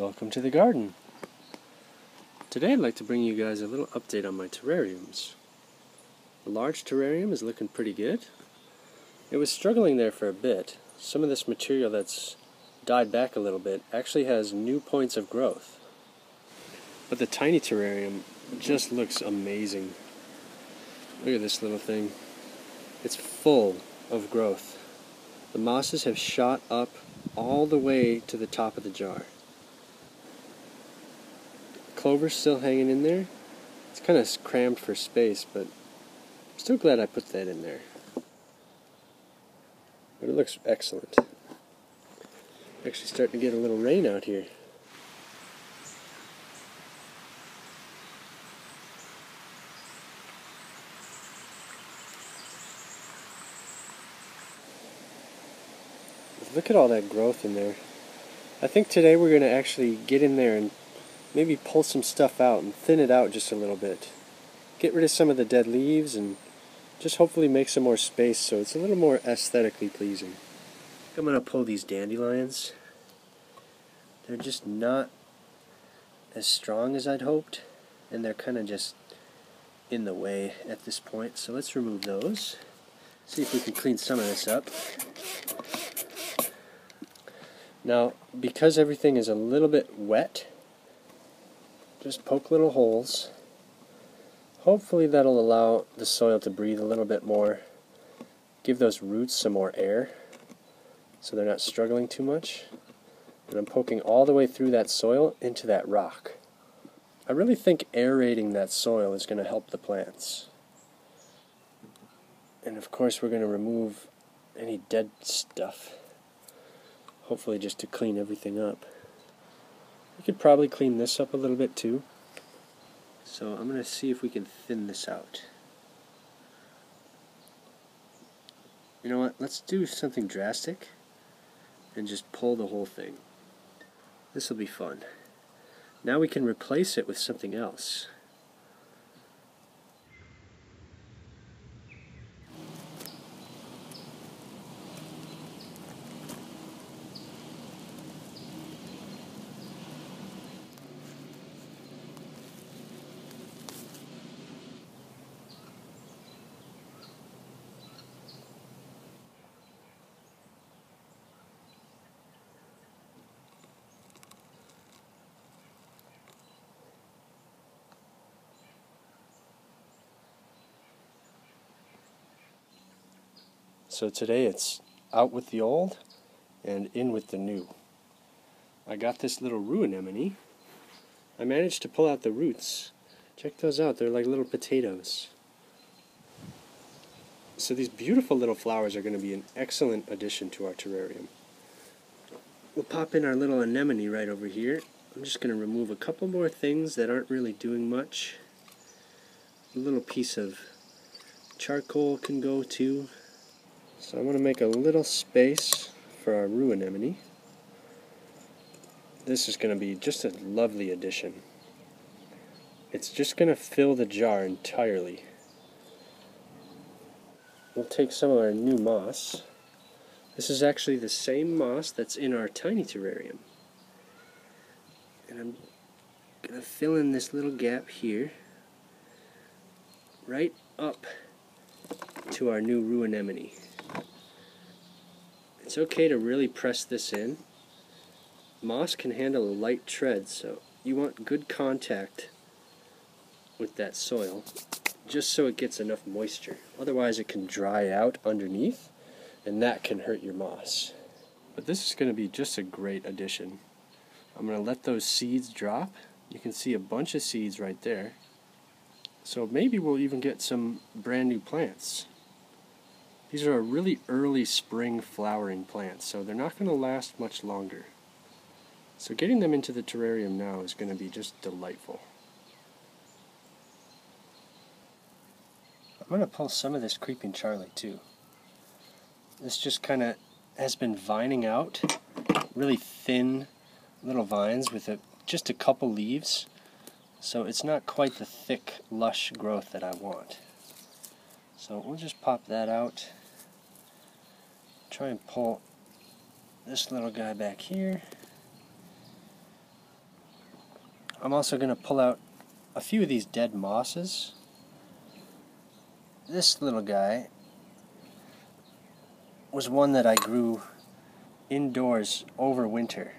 Welcome to the garden. Today I'd like to bring you guys a little update on my terrariums. The large terrarium is looking pretty good. It was struggling there for a bit. Some of this material that's died back a little bit actually has new points of growth. But the tiny terrarium just looks amazing. Look at this little thing. It's full of growth. The mosses have shot up all the way to the top of the jar. Clover's still hanging in there. It's kind of crammed for space, but I'm still glad I put that in there. But it looks excellent. Actually starting to get a little rain out here. Look at all that growth in there. I think today we're going to actually get in there and maybe pull some stuff out and thin it out just a little bit. Get rid of some of the dead leaves and just hopefully make some more space so it's a little more aesthetically pleasing. I'm going to pull these dandelions. They're just not as strong as I'd hoped, and they're kind of just in the way at this point. So let's remove those. See if we can clean some of this up. Now, because everything is a little bit wet, just poke little holes. Hopefully that'll allow the soil to breathe a little bit more. Give those roots some more air so they're not struggling too much. And I'm poking all the way through that soil into that rock. I really think aerating that soil is going to help the plants. And of course we're going to remove any dead stuff. Hopefully just to clean everything up. We could probably clean this up a little bit too. So I'm going to see if we can thin this out. You know what? Let's do something drastic and just pull the whole thing. This will be fun. Now we can replace it with something else. So today it's out with the old and in with the new. I got this little rue anemone. I managed to pull out the roots. Check those out, they're like little potatoes. So these beautiful little flowers are going to be an excellent addition to our terrarium. We'll pop in our little anemone right over here. I'm just going to remove a couple more things that aren't really doing much. A little piece of charcoal can go too. So I'm going to make a little space for our rue anemone. This is going to be just a lovely addition. It's just going to fill the jar entirely. We'll take some of our new moss. This is actually the same moss that's in our tiny terrarium. And I'm going to fill in this little gap here, right up to our new rue anemone. It's okay to really press this in. Moss can handle a light tread, so you want good contact with that soil, just so it gets enough moisture. Otherwise it can dry out underneath, and that can hurt your moss. But this is going to be just a great addition. I'm going to let those seeds drop. You can see a bunch of seeds right there. So maybe we'll even get some brand new plants. These are a really early spring flowering plants, so they're not going to last much longer. So getting them into the terrarium now is going to be just delightful. I'm going to pull some of this creeping Charlie too. This just kind of has been vining out, really thin little vines with just a couple leaves, so it's not quite the thick, lush growth that I want. So we'll just pop that out. Try and pull this little guy back here. I'm also going to pull out a few of these dead mosses. This little guy was one that I grew indoors over winter,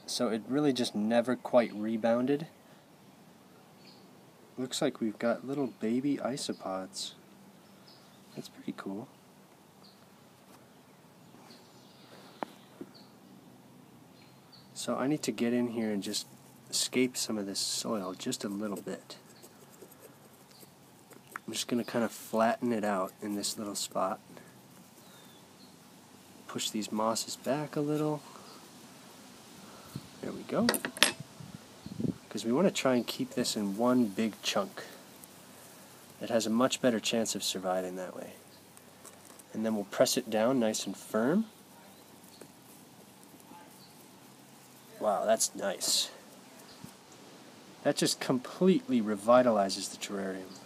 so it really just never quite rebounded. Looks like we've got little baby isopods. That's pretty cool. So I need to get in here and just escape some of this soil just a little bit. I'm just going to kind of flatten it out in this little spot. Push these mosses back a little. There we go. Because we want to try and keep this in one big chunk. It has a much better chance of surviving that way. And then we'll press it down nice and firm. Wow, that's nice. That just completely revitalizes the terrarium.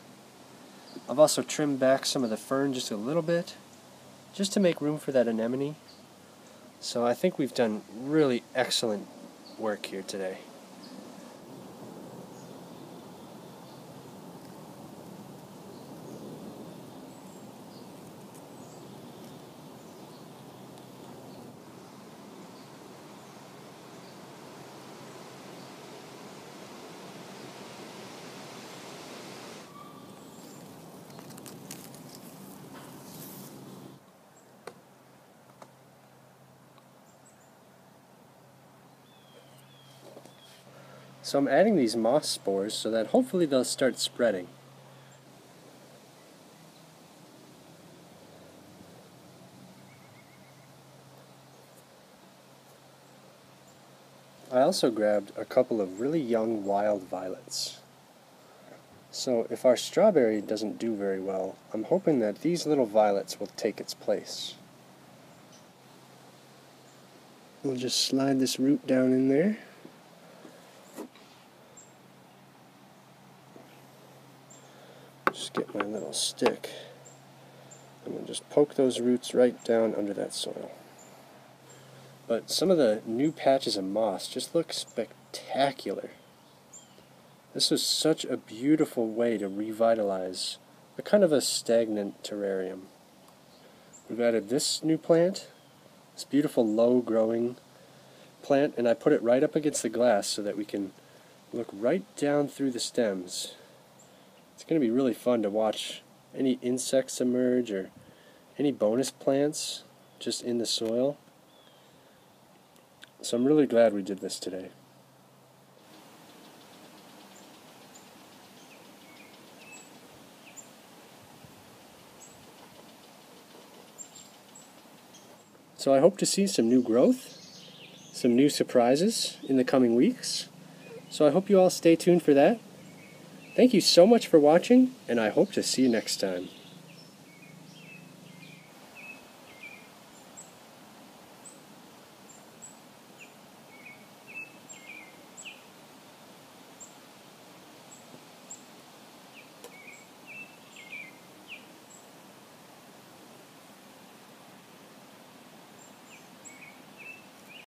I've also trimmed back some of the fern just a little bit, just to make room for that anemone. So I think we've done really excellent work here today. So I'm adding these moss spores so that hopefully they'll start spreading. I also grabbed a couple of really young wild violets. So if our strawberry doesn't do very well, I'm hoping that these little violets will take its place. We'll just slide this root down in there. Just get my little stick, and we'll just poke those roots right down under that soil. But some of the new patches of moss just look spectacular. This is such a beautiful way to revitalize a kind of a stagnant terrarium. We've added this new plant, this beautiful low-growing plant, and I put it right up against the glass so that we can look right down through the stems. It's going to be really fun to watch any insects emerge or any bonus plants just in the soil. So I'm really glad we did this today. So I hope to see some new growth, some new surprises in the coming weeks. So I hope you all stay tuned for that. Thank you so much for watching, and I hope to see you next time.